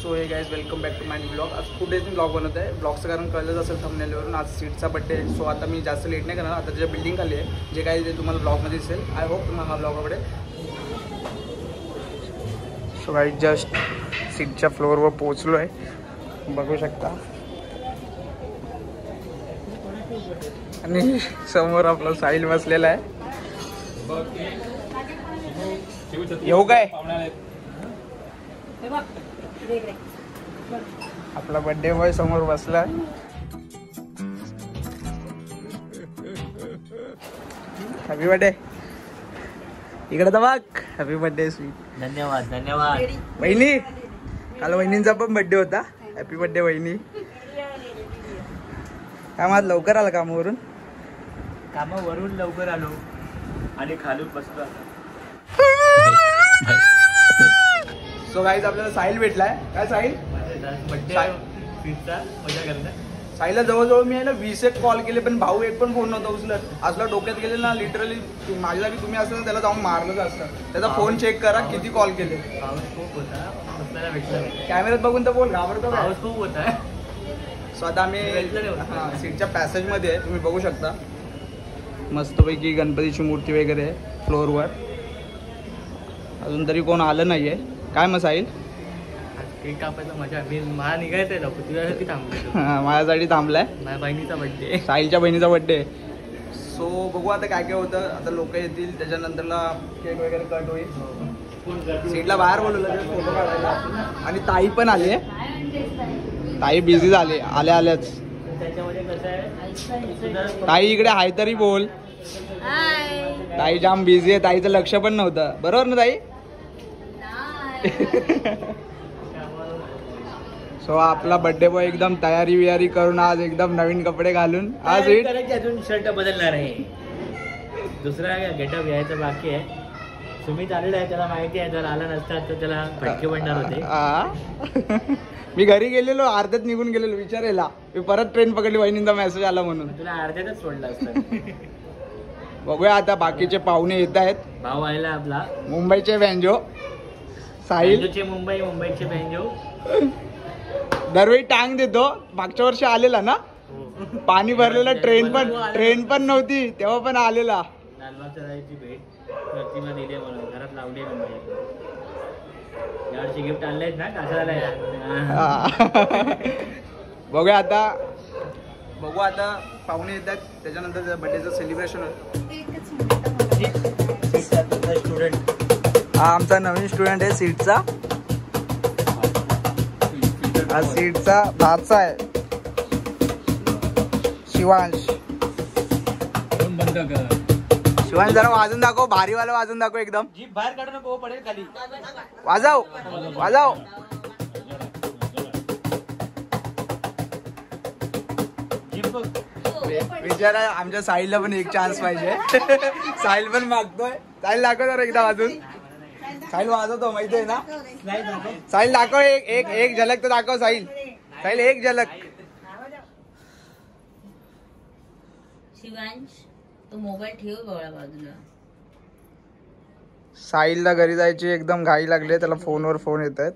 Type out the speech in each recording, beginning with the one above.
So hey guys welcome back to my blog. आज खूप days मी blog बनवत आहे. ब्लॉगचं कारण कळलंच असेल थंबनेलवरून. आज सीटचा बड्डे आहे. सो आता मी जास्त लेट नाही करणार. आता जे बिल्डिंग खाली आहे जे काही ते तुम्हाला ब्लॉगमध्ये दिसेल. आय होप तुम्हाला हा ब्लॉग आवडेल. सो गाइस जस्ट सीटच्या फ्लोअरवर पोहोचलो आहे, बघू शकता. आणि समोर आपला साहिल बसलेला आहे. येऊ काय? आपला बर्थडे बॉय समोर बसला. Happy birthday. इकडे तर बघ. Happy birthday sweet. धन्यवाद धन्यवाद वहिनी. काल वहिनींचा पण बर्थडे होता. हॅपी बर्थडे वहिनी. काय आज लवकर आला कामावरून? कामावरून लवकर आलो आणि खालून बसलो. सो गाईज आपल्याला साहिल भेटलाय. काय साहिल? मजा करणार. साहिलला जवळजवळ मी आहे ना 20 कॉल केले, पण भाऊ एक पण फोन नव्हता उचलत. असला डोक्यात गेले ना लिटरली. माझ्या जागी तुम्ही असता ना त्याला जाऊन मारलंच असतं. त्याचा फोन चेक करा किती कॉल केले. पाऊस खूप होता, बसल्याला भेटला. कॅमेऱ्यात बघून तर बोल, घाबरतो. पाऊस खूप होता. सो आता आम्ही सीटच्या पॅसेजमध्ये आहे, तुम्ही बघू शकता. मस्तपैकी गणपतीची मूर्ती वगैरे आहे फ्लोअरवर. अजून तरी कोण आलं नाहीये. काय मग साहिल? केक कापायचा मजा. मी मला निघायचंय लवकर, तुझ्यासाठी थांबलो. माझ्यासाठी थांबलाय. माझ्या बहिणीचा बर्थडे, साहिलच्या बहिणीचा बर्थडे. सो बघू आता काय काय होतं. आता लोक येतील, त्याच्यानंतरला केक वगैरे कट होईल. सीटला बाहेर बोलवलं फोटो काढायला. आणि ताई पण आली. ताई बिझी झाली आल्याच. त्याच्यामध्ये कसं आहे, ताई इकडे आहे तरी बोल. ताई जाम बिझी आहे. ताईचं लक्ष पण नव्हतं. बरोबर ना ताई? सो आपला बर्थडे बॉय एकदम तयारी वियारी करून आज एकदम नवीन कपडे घालून आज अजून शर्ट बदलणार आहे. दुसरा गेटअप यायचं बाकी आहे. सुमित आलेला आहे, त्याला माहिती आहे. जर आला नसतात तर त्याला फटके पडणार होते. मी घरी गेलेलो, अर्ध्यात निघून गेलेलो विचारायला. मी परत ट्रेन पकडली, वहिनींचा मेसेज आला म्हणून. तुला अर्ध्यातच सोडला असतं. बघूया आता बाकीचे पाहुणे येत आहेत. भाऊ आलेला आपला मुंबईचे बँजो साहिल. मुंबईचे बँजो दरवेळी टांग देतो. मागच्या वर्षी आलेला ना, पाणी भरलेला. ट्रेन पण नव्हती तेव्हा पण आलेला. लालबागच्या राजाची भेट प्रतिमा दिली म्हणून घरात लावली. यावर्षी गिफ्ट आणलंय ना कासाला. बघूया आता. बघू आता पाहुणे येतात, त्याच्यानंतर बर्थडेचं सेलिब्रेशन होतं. स्टुडंट हा आमचा नवीन स्टुडंट आहे सीटचा. हा सीटचा भाचा आहे शिवांश. शिवांश जरा वाजून दाखव. भारीवाला वाजून दाखव एकदम. जीप बाहेर काढू नको, पडेल खाली. वाजव वाजव. विचारा आमच्या साहिलला पण एक चान्स पाहिजे. साहिल पण मागतोय. साहिल दाखव जरा एकदा वाजून. साहिल वाजवतो माहिती आहे ना. साहिल दाखव एक झलक तर दाखव. साहिल एक झलक. शिवांश तो मोबाईल ठेव बघा बाजूला. साहिलला घरी जायची एकदम घाई लागली. त्याला फोनवर फोन येत आहेत.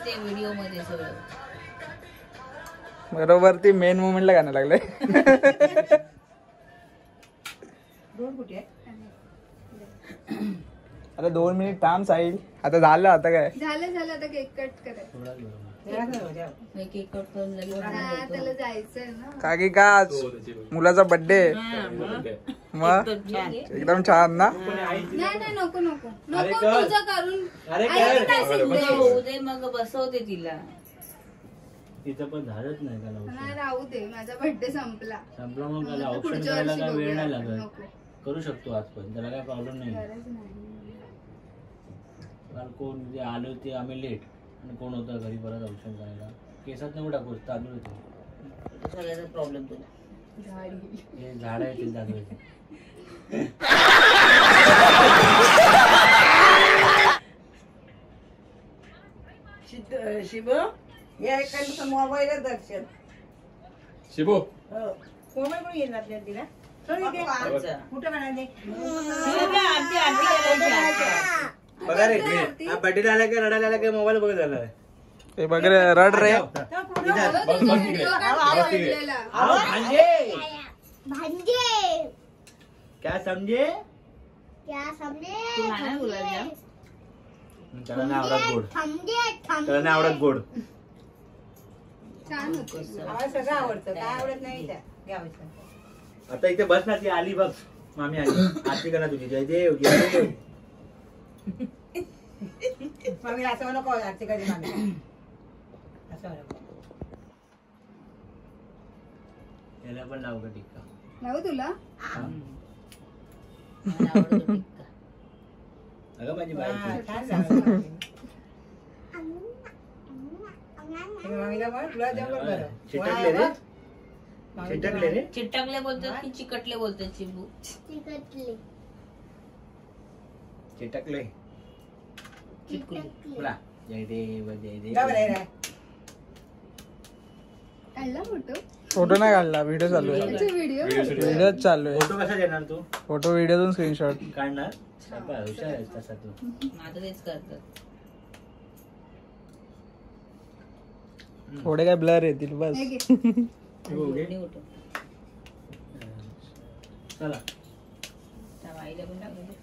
ते व्हिडिओ मध्ये सगळं बरोबर. ती मेन मुवमेंटला गाणं लागलंय. अरे 2 मिनिट थांब साहिल. आता झालं. आता काय झालं आता केक कट करायचं. केक कट करून लगेच त्याला जायचंय ना. काकी का आज मुलाचा बर्थडे. मग एकदम छान ना. नाही नको तुझं करून होऊ दे, मग बसवते तिला. तिचं पण झालंच नाही का लवकर. नाही राहू दे. माझा बर्थडे संपला. मग त्याला ऑप्शन करायला काय वेळ नाही लागत. करू शकतो आज पण, त्याला काय प्रॉब्लेम नाही. काल कोण जे आले होते आम्ही लेट, आणि कोण होतं घरी परत ऑप्शन करायला. केसात नाही टाकू तांदूळ होते. सगळ्याचा प्रॉब्लेम तुला. हे झाड आहे ते तांदूळ. शिब या एखाद्या मोबाईल दर्शन शिबो मोबाईल पण येणार नाही तिला. बघा रे बर्थडे आला की रडायला आला की मोबाईल बघत झालाय ते बघ रे रड रे क्या समजे त्याला नाही आवडत गोड त्याला नाही आवडत गोड छान होती. सगळं आवडतं काय आवडत नाही आता इथे बस ना ती आली बघ मामी आली आरती करा तुझी जय देव जय देव मामी असं नको आरती कधी मामी असं नको याला पण लाव का टिक्का लावू तुला अगं माझी बाई छान झालं मामीला पण तुला जमलं बरं चिटकले रे चिटकले रे चिटकले बोलतात की चिकटले बोलतात चिंबू चिटकले बोला जय देव जय देव काढला फोटो फोटो नाही काढला व्हिडिओ चालू आहे व्हिडिओ व्हिडिओ चालू आहे फोटो कसा देणार तू फोटो व्हिडिओतून स्क्रीनशॉट काढणार बाबा, हुशार आहेस तसा तू माझं तेच करतात थोडे काय ब्लर येतील बस हे घे. हो, घे. आणि उठव. चला त्या बाईला पण टाकू दे.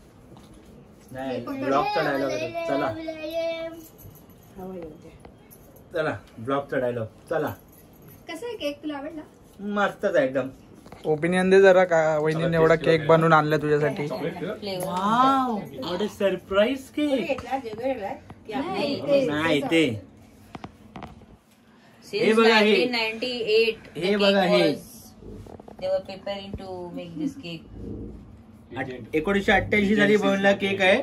नाही ब्लॉगचा डायलॉग चला चला ब्लॉगचा डायलॉग चला कसा आहे केक तुला आवडला मस्तच आहे एकदम ओपिनियन दे जरा का वहिनीने एवढा केक बनवून आणला तुझ्यासाठी Flavor. Wow what a surprise cake नाही ते Since हे बघा हे. 1998, the हे cake बघा हे. was- They were preparing to make this cake. 1988 साली बनवलेला केक आहे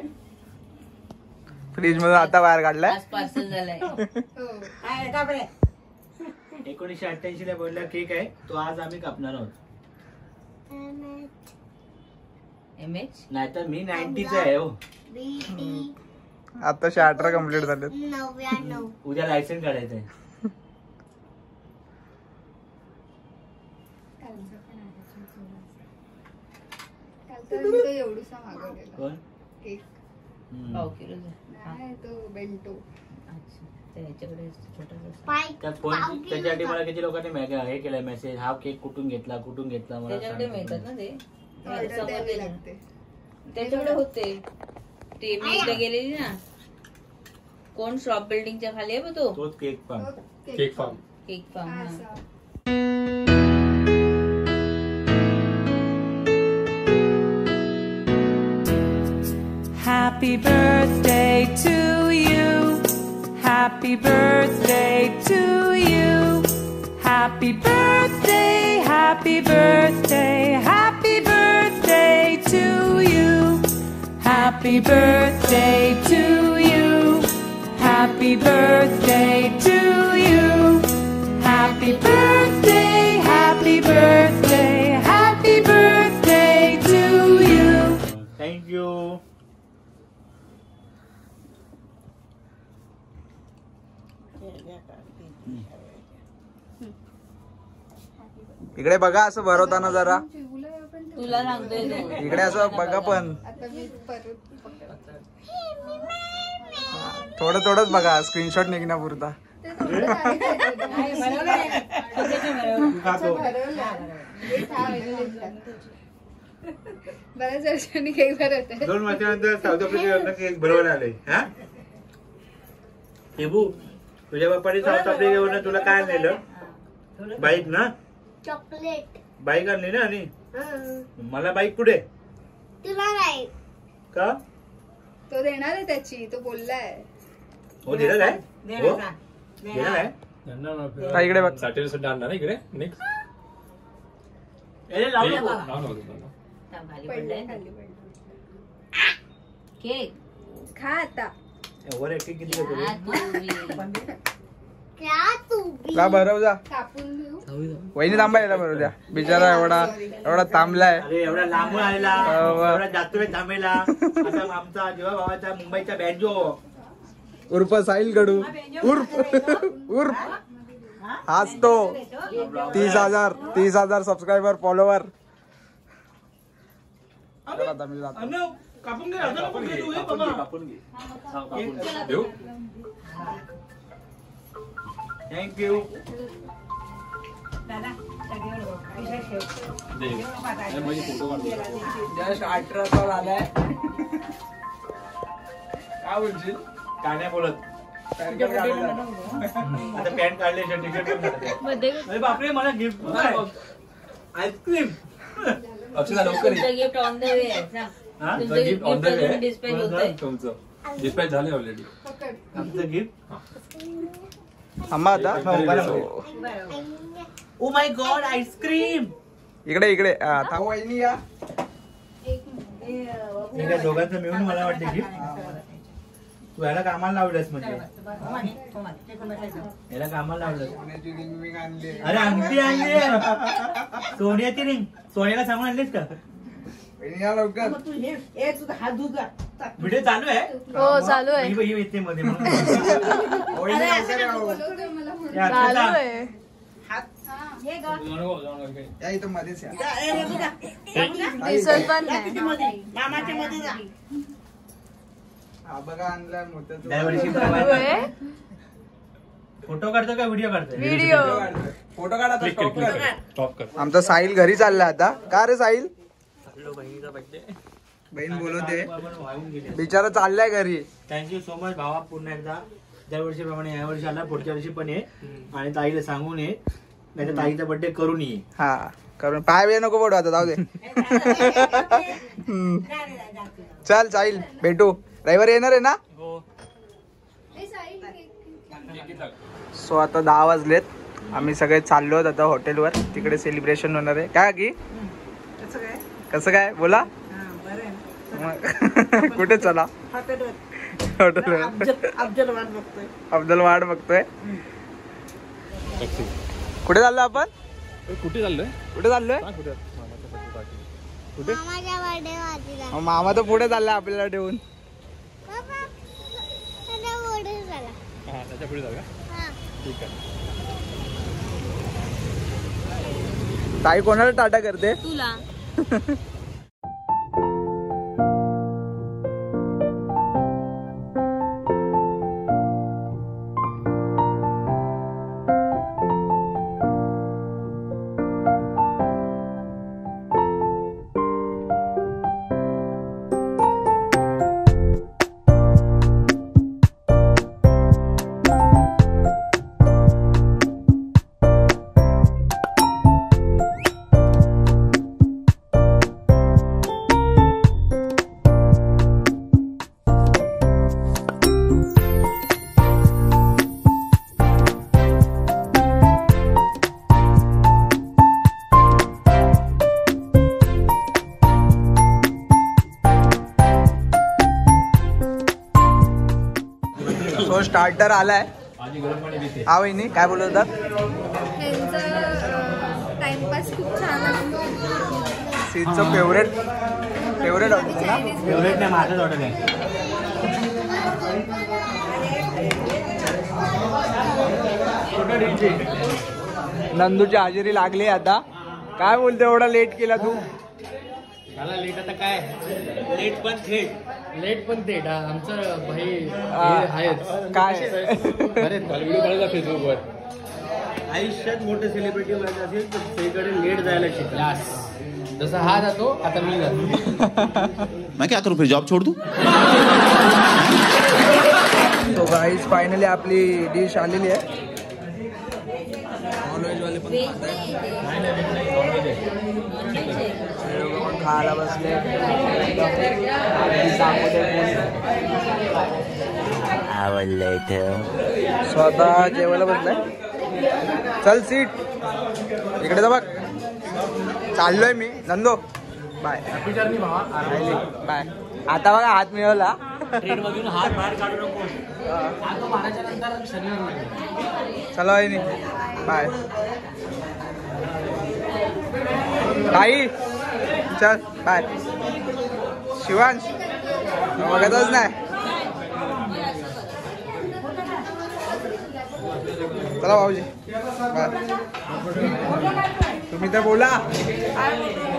फ्रीज मधून आता बाहेर काढलाय आज पार्सल झालाय. हो 1988 ला बनवलेला केक आहे तो आज आम्ही कापणार आहोत MH? नाहीतर मी 90चा आहे हो आता 18 कम्प्लीट झालेत उद्या लायसन्स काढायचं आहे कालचा मी तो एवढूसा मागवलेला कोण केक पाव किलोचा. नाही तो बेंटो अच्छा. तर ह्याच्याकडे छोटासा. त्या फोन त्याच्यासाठी मला किती लोकांनी हे केलंय मेसेज हा केक कुठून घेतला मला त्याच्याकडे सांग. मिळतात ना ते ऑर्डर समोर द्यावी ते- लागते त्याच्याकडे होते ते मी एकदा गेलेली ना कोण शॉप बिल्डिंगच्या खाली आहे बघ तो तोच केक पण केक फार्म केक फार्म. हा, हा. असा. Happy birthday to you. Happy birthday to you. Happy birthday, happy birthday, happy birthday to you. Happy birthday to you. Happy birthday to you. Happy birthday, happy birthday, happy birthday to you. Thank you इकडे बघा असं भरवताना जरा चिवूला आपण ठेवू. तुला सांगतोय तो. इकडे असं बघा पण आता मी परत पकडते. थोडं थोडंच बघा स्क्रीनशॉट निघण्यापुरता ते थोडं करायचं. अच्छा, भरवलं. एक हा वेगळा. बऱ्याच वर्षांनी केक भरवत आहे 2 वर्षानंतर साऊथ आफ्रिकेवरनं केक भरवून आले हा हेबू तुझ्या बाप्पाने साऊथ आफ्रिकेवरनं तुला काय आणलेलं बाईक ना चॉकलेट बाईक आणली ना आणि मला बाईक पुढे तुला नाही का तो देणार आहे त्याची तो बोललाय हो दिलं काय हो दिलं काय हा, इकडे बघ सॅटर्डे आणणार इकडे नेक्स्ट ए, लावू नको. आता खाली पडलाय ना. खाली पडलं. केक खा आता ओव्हर ऍक्टिंग किती करतो हा, रे? तू. क्या तू भी ला भरव जा कापून घेऊ वहिनी थांबा याला भरव द्या बिचारा एवढा थांबलाय अरे एवढा लांबून आलेला वा. एवढा जातोय थांबेला आता आमचा जेव्हा भावाचा मुंबईचा बँजो उर्फ साहिल कडू उर्फ हाच तो 30,000 सबस्क्रायबर फॉलोवर तर आता मी जातो. कापून घे देऊ थँक्यू. दादा सगळं बघ. पिशव्या ठेव. दे माझे फोटो काढतो. जस्ट 18 झालाय. काय बोलशील? काय नाही बोलत. पॅन कार्ड काढायला. आता पॅन्ट काढले टी शर्ट. अरे बापरे मला गिफ्ट आईस्क्रीम. अक्षदा लवकर ये. गिफ्ट ऑन द वे आहे सांग. हा तुमचं gift on the way dispatch होतंय. तुमचं डिस्पॅच झाले ऑलरेडी. आमचं गिफ्ट. थांबा आता. Oh my God ice cream. इकडे इकडे थांब वहिनी या. या दोघांचं मिळून मला वाटतं गिफ्ट. तू याला कामाला लावलंस म्हणजे याला कामाला लावलंस. सोन्याची रिंग विंग आणली. अरे अंगठी आणली. सोन्याची रिंग. सोन्याला सांगून आणलीस का? वहिनी या लवकर. तू हे सुद्धा हात धुत जा. व्हिडिओ चालू आहे. हो चालू आहे. ही येते मध्ये म्हणून. वहिनी लवकर या. बोलवतोय मला म्हणून. या, चालू आता आहे. हे ग. या इथं मध्येच या. हे बघा. दिसत पण नाही. मामाच्या मध्ये जा. हा बघा आणलाय मोत्याचं. दरवर्षी चालू आहे. फोटो काढतो का व्हिडिओ काढतोय? व्हिडिओ. फोटो काढा आता. स्टॉप कर. टॉप कर. आमचा साहिल घरी चाललाय आता. का रे साहिल? बहिणीचा बर्थडे. बहीण बोलवते. वाहून गेले. बिचारा चाललाय घरी. थँक्यू सो मच भावा. पुन्हा एकदा दरवर्षी प्रमाणे या वर्षी आला, पुढच्या वर्षी पण ये आणि ताईला सांगून ये, नाही तर ताईचा बर्थडे करून ये. हा करून पाय बिय नको पडू आता. जाऊ दे. चल साहिल भेटू. रविवारी येणार आहे ना? ए, साई, केक. सो आता 10 वाजलेत. आम्ही सगळे चाललो आहोत आता हॉटेलवर. तिकडे सेलिब्रेशन होणार आहे. काय की कसं काय? कसं काय बोला. हा, बरं आहे ना. मग कुठे चला? हॉटेलवर. हॉटेलवर. अफजल वाट बघतोय. अब्दुल वाट बघतोय. कुठे चाललो आपण? कुठे चाललोय? कुठे चाललोय? कुठे कुठे मामाच्या बर्थडे वाजला. मामा तर पुढे चाललाय आपल्याला ठेवून. बाबा त्याला ओढून झाला. हा त्याच्या पुढे जाऊया. हा. ठीक आहे. ताई कोणाला टाटा करते? तुला सो स्टार्टर आलाय. हा वहिनी काय बोलत होतात? त्यांचं टाइमपास खूप छान असतो. सीटचं फेवरेट हॉटेल ना? फेवरेट नाही, माझंच ऑर्डर आहे. नंदूची हजेरी लागली आता. काय बोलते एवढा लेट केला तू? मला लेट आता काय लेट पण थेट. लेट पण ते आमचं भाई आहेच. काय अरे व्हिडिओ काढला फेसबुकवर. आयुष्यात मोठं सेलिब्रिटी व्हायचं असेल तर सगळीकडे लेट जायला शिकला. जसं हा जातो आता मी जातो. मैं क्या करूं फिर जॉब छोड़ दूं? तो गाईज फायनली आपली डिश आलेली आहे. नॉनव्हेज वाले पण खायला बसले. स्वतः जेवायला बसलाय. चल सीट इकडे जा बघ. चाललोय मी. नंदो बाय बाय. आता बघा हात मिळवला. ट्रेन मधून हात बाहेर काढू नको. चला वहिनी बाय. ताई चल बाय. शिवांश बघतच नाही. चला भाऊजी बाय. तुम्ही तर बोला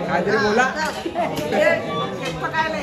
काहीतरी बोला. पकायला